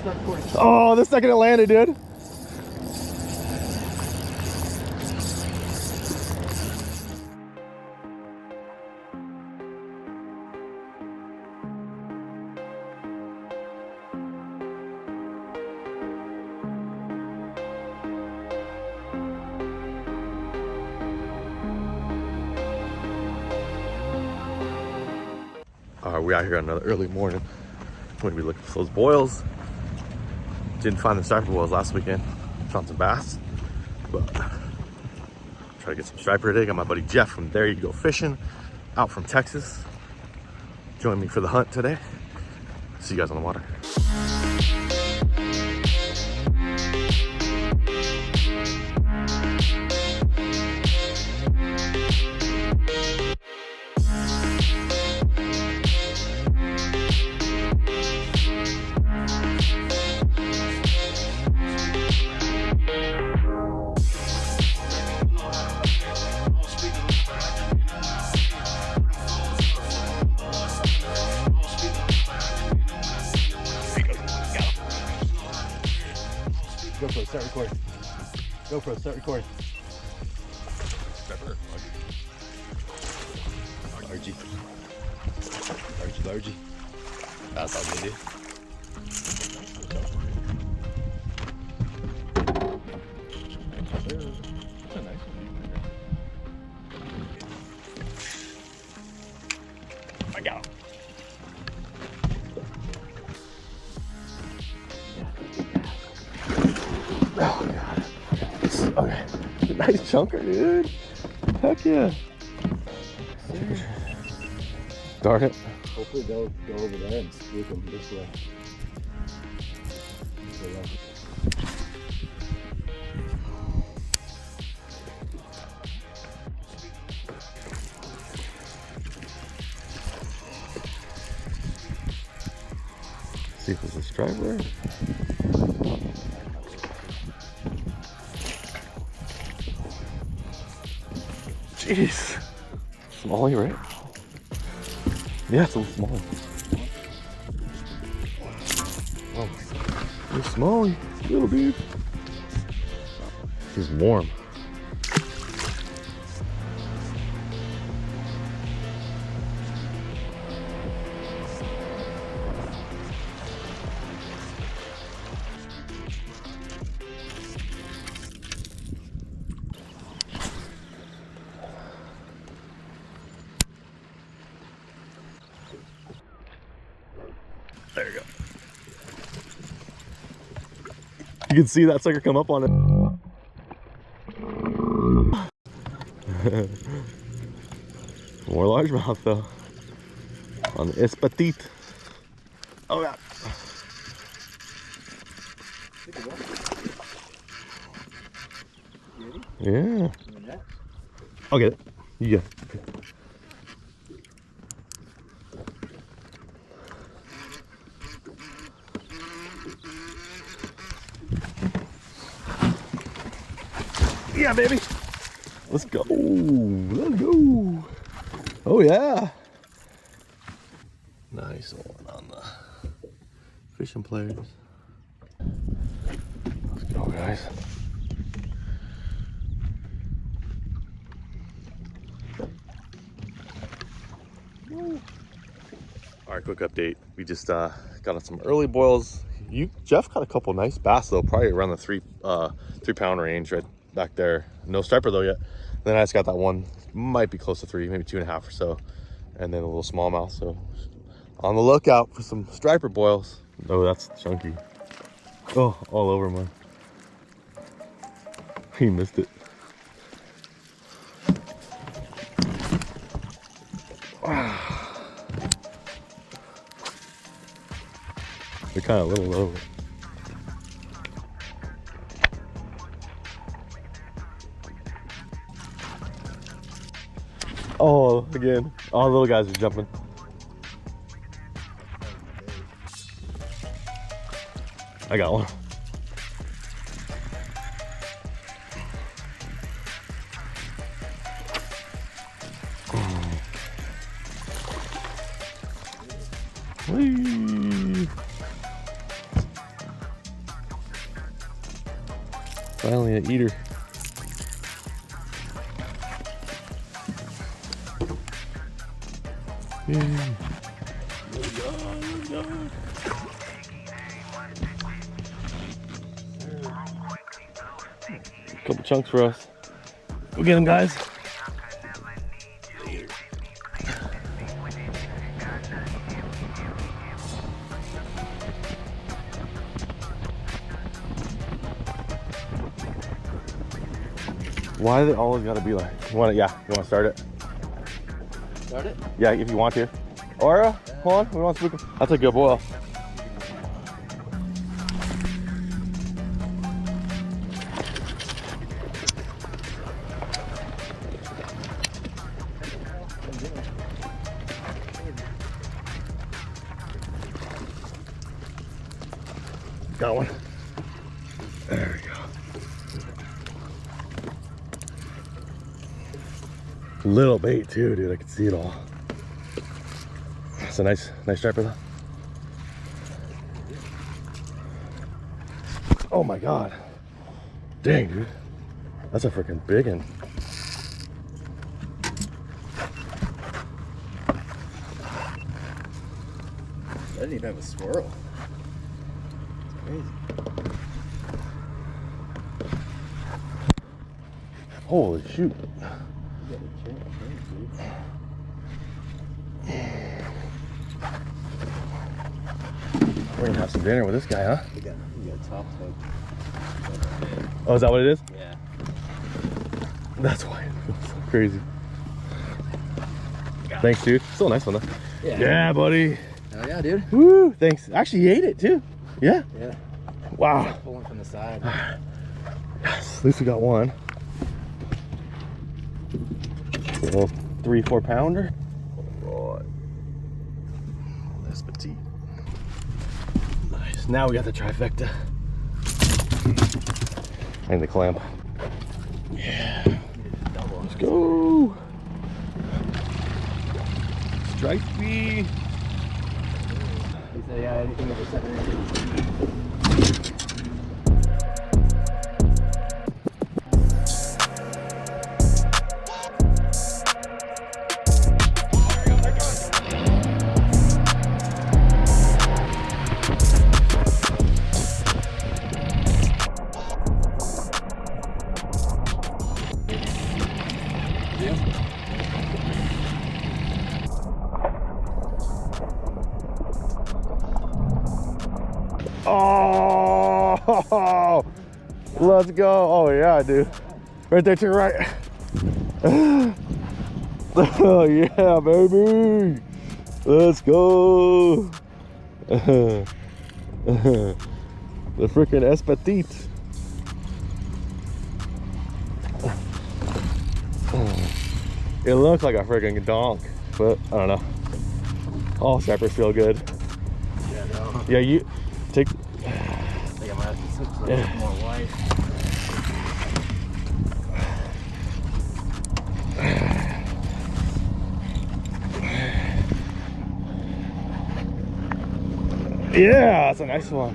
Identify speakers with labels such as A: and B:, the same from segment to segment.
A: Oh, the second it landed, dude. All right, we're out here on another early morning. We're gonna be looking for those boils. Didn't find the striper boils last weekend. Found some bass, but try to get some striper today. Got my buddy Jeff from There You Go Fishing out from Texas. Join me for the hunt today. See you guys on the water. GoPro, start recording. GoPro, start recording. RG. RG. That's all good, dude. That's a nice one. I got him. Oh god. Okay. Nice chunker, dude. Heck yeah. Darn it.
B: Hopefully they'll go over there and scoop them this way.
A: See if it's a striper. Jeez. Smallie, right? Yeah, it's a little small. Oh, it's smallie, little dude. He's warm. There you go. You can see that sucker come up on it. More largemouth though. On the Espetit. Oh yeah. Yeah. I'll get it. You get it. Yeah, baby. Let's go. Let's go. Oh, yeah. Nice one on the fishing players. Let's go, guys. All right, quick update. We just got on some early boils. Jeff caught a couple nice bass though, probably around the 3 pound range right back there. No striper though yet. Then I just got that one, might be close to 3, maybe 2.5 or so, and then a little smallmouth. So on the lookout for some striper boils. Oh, that's chunky. Oh, all over mine. He missed it. They're kind of a little low. Oh, again. All the little guys are jumping. I got one. Whee! Finally an eater. Yay. Couple chunks for us. We'll get them, guys. Why do they always gotta be like? You want it? Yeah. You want to start it?
B: Start it?
A: Yeah, if you want to. Or hold on. We want to spook them. That's a good boil. Got one. There we go. Little bait too, dude. I can see it all. It's a nice striper though. Oh my god. Dang, dude. That's a freaking big one.
B: I didn't even have a swirl. It's crazy.
A: Holy shoot.
B: You got a chance, dude.
A: We're gonna have some dinner with this guy, huh?
B: You got top hook.
A: Oh, is that what it is?
B: Yeah.
A: That's why it feels so crazy. Thanks, dude. Still a nice one, though.
B: Yeah.
A: Yeah, buddy.
B: Oh yeah, dude.
A: Woo, thanks. Actually, he ate it, too. Yeah?
B: Yeah.
A: Wow.
B: Pulling from the side.
A: Yes, at least we got one. A little 3-4 pounder. All right. That's petite. Nice. Now we got the trifecta. And the clamp. Yeah. Let's go. Strike me.
B: He said, yeah, anything over 7 inches.
A: Oh, let's go. Oh yeah, dude. Right there to your right. Oh yeah, baby. Let's go. The freaking espatite. It looks like a freaking donk, but I don't know. All strappers feel good.
B: Yeah, no.
A: Yeah, you take.
B: I think I'm gonna have to switch to a little more white.
A: Yeah, that's a nice one.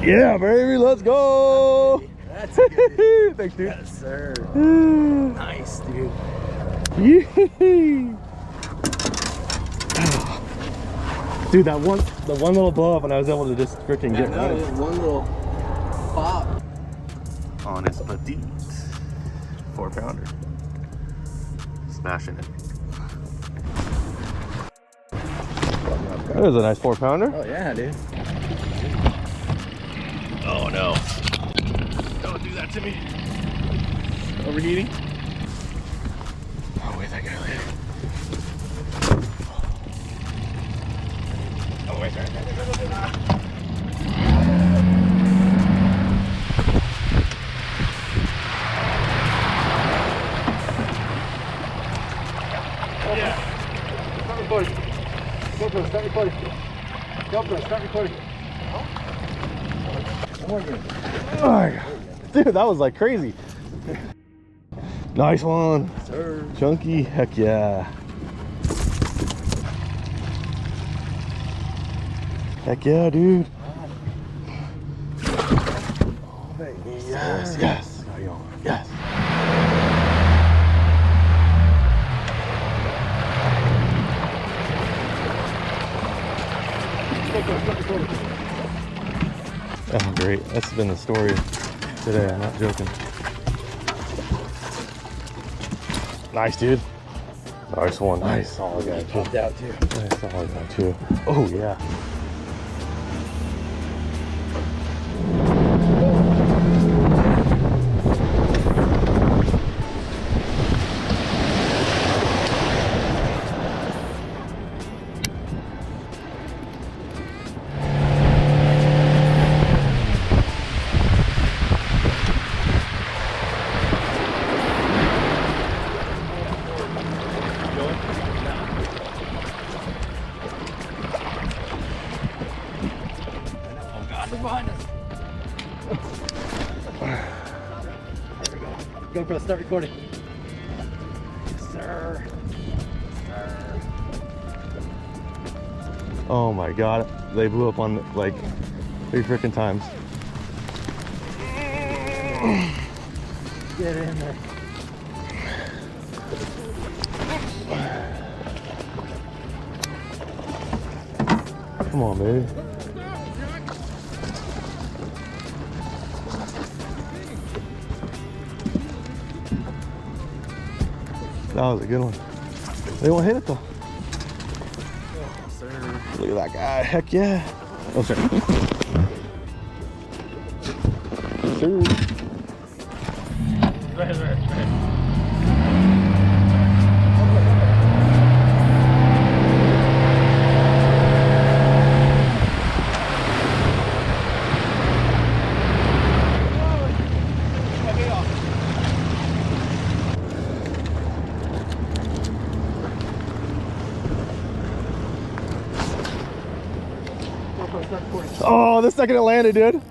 A: Yeah, baby, let's go.
B: That's good.
A: Thanks, dude.
B: Yes, sir. Nice, dude.
A: Yee. Dude, the one little blow up and I was able to just freaking get
B: no,
A: right.
B: one little pop.
A: On his petite 4-pounder. Smashing it. That was a nice 4-pounder.
B: Oh yeah, dude.
A: Oh no. Don't do that to me. Overheating? Oh, wait, that guy later. Oh, wait, sorry.
B: Yeah. Start recording. GoPro, start recording. GoPro, start recording.
A: Oh, dude, that was like crazy. Nice one.
B: Sir.
A: Chunky, heck yeah. Heck yeah, dude.
B: bait.
A: Yes, yes. There you go. Yes. Oh, great. That's been the story today. I'm not joking. Nice, dude. Nice one. Nice. Solid guy, too.
B: Popped out too.
A: Nice solid guy, too. Oh, yeah.
B: Behind us. Go for the start recording. Yes, sir.
A: Oh my god. They blew up on like 3 freaking times.
B: Get in there.
A: Come on, baby. That was a good one. They won't hit it though.
B: Oh, sir.
A: Look at that guy. Heck yeah. Oh, sorry. Sir.
B: Right.
A: Oh, the second it landed, dude.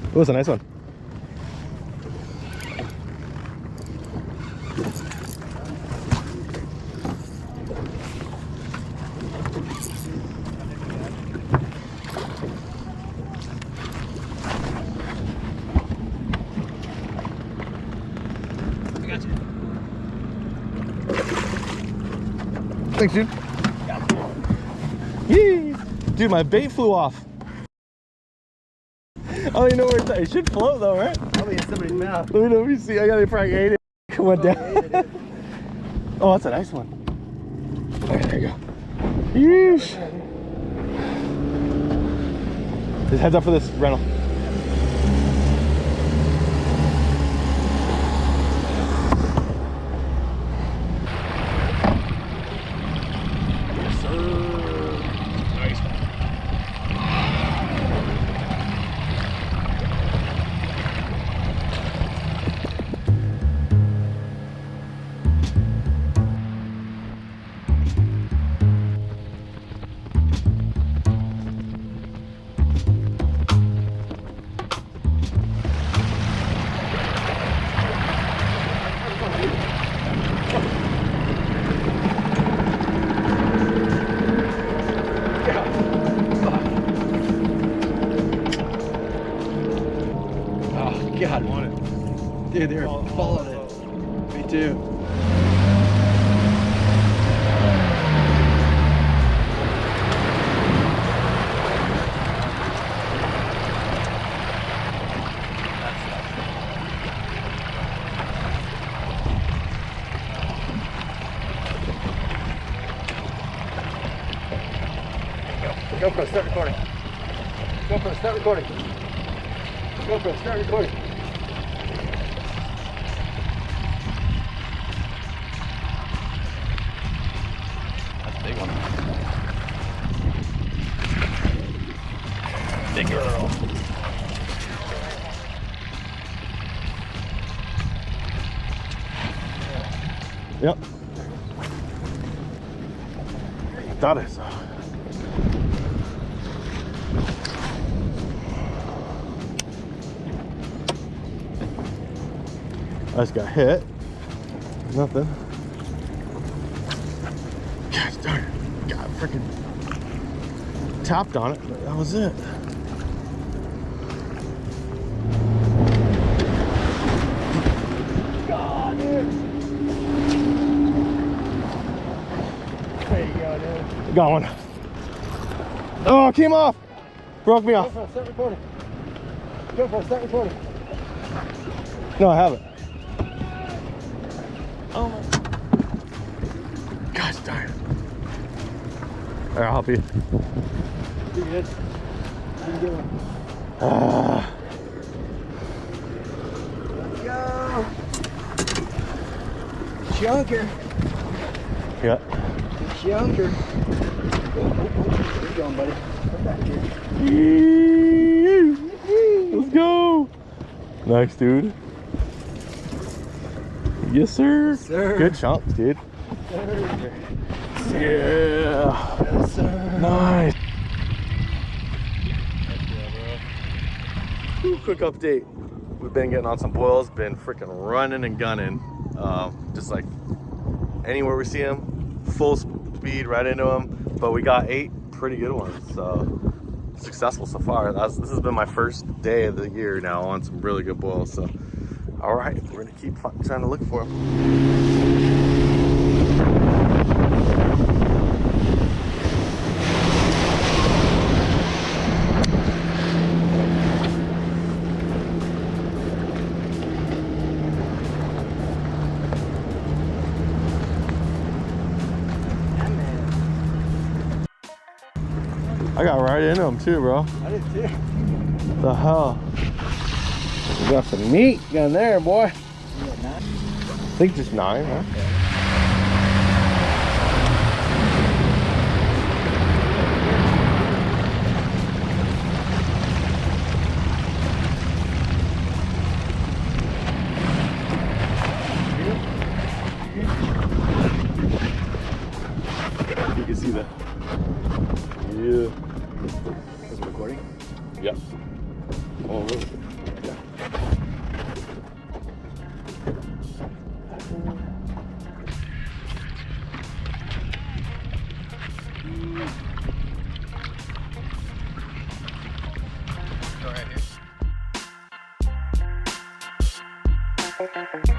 A: It was a nice one.
B: I got you.
A: Thanks, dude. Yee! Dude, my bait flew off. I don't even know where it's at. It should float though, right?
B: Probably in somebody's mouth.
A: Let me know if you see. I got it, probably ate it. Come on down. Oh, that's a nice one. There you go. Yeesh. Just heads up for this rental.
B: Yes, sir. Nice one. God, want it. Dude, they're following it. Me too. Go for it, start recording. Go for it, start recording. Go for it, start recording. That's a big one.
A: Yep. That is. I just got hit. Nothing. Gosh darn it. Got freaking tapped on it, but that was it.
B: God, dude. There you go, dude.
A: Got one. Oh, it came off. Broke me
B: Go
A: off.
B: for it, start recording. Go for it, start recording.
A: No, I haven't. Oh my. Gosh darn it. There, I'll help you.
B: You good? You can get one.
A: Ah.
B: Go. Chunker.
A: Yeah.
B: Chunker. Where you going, buddy? Come back here.
A: Let's go. Nice, dude. Yes, sir.
B: Yes, sir.
A: Good chunks, dude.
B: Yes, sir.
A: Yeah.
B: Yes, sir.
A: Nice. Whew, quick update. We've been getting on some boils, been freaking running and gunning. Just like anywhere we see them, full speed right into them. But we got 8 pretty good ones. So successful so far. This has been my first day of the year now on some really good boils. So, all right, we're gonna keep trying to look for them. I got right into them too, bro.
B: I did too.
A: The hell? We got some meat down there, boy.
B: You got 9?
A: I think just 9, huh? You can see that. Yeah.
B: Was it recording?
A: Yep. Oh, really? Yeah.
B: Go right here.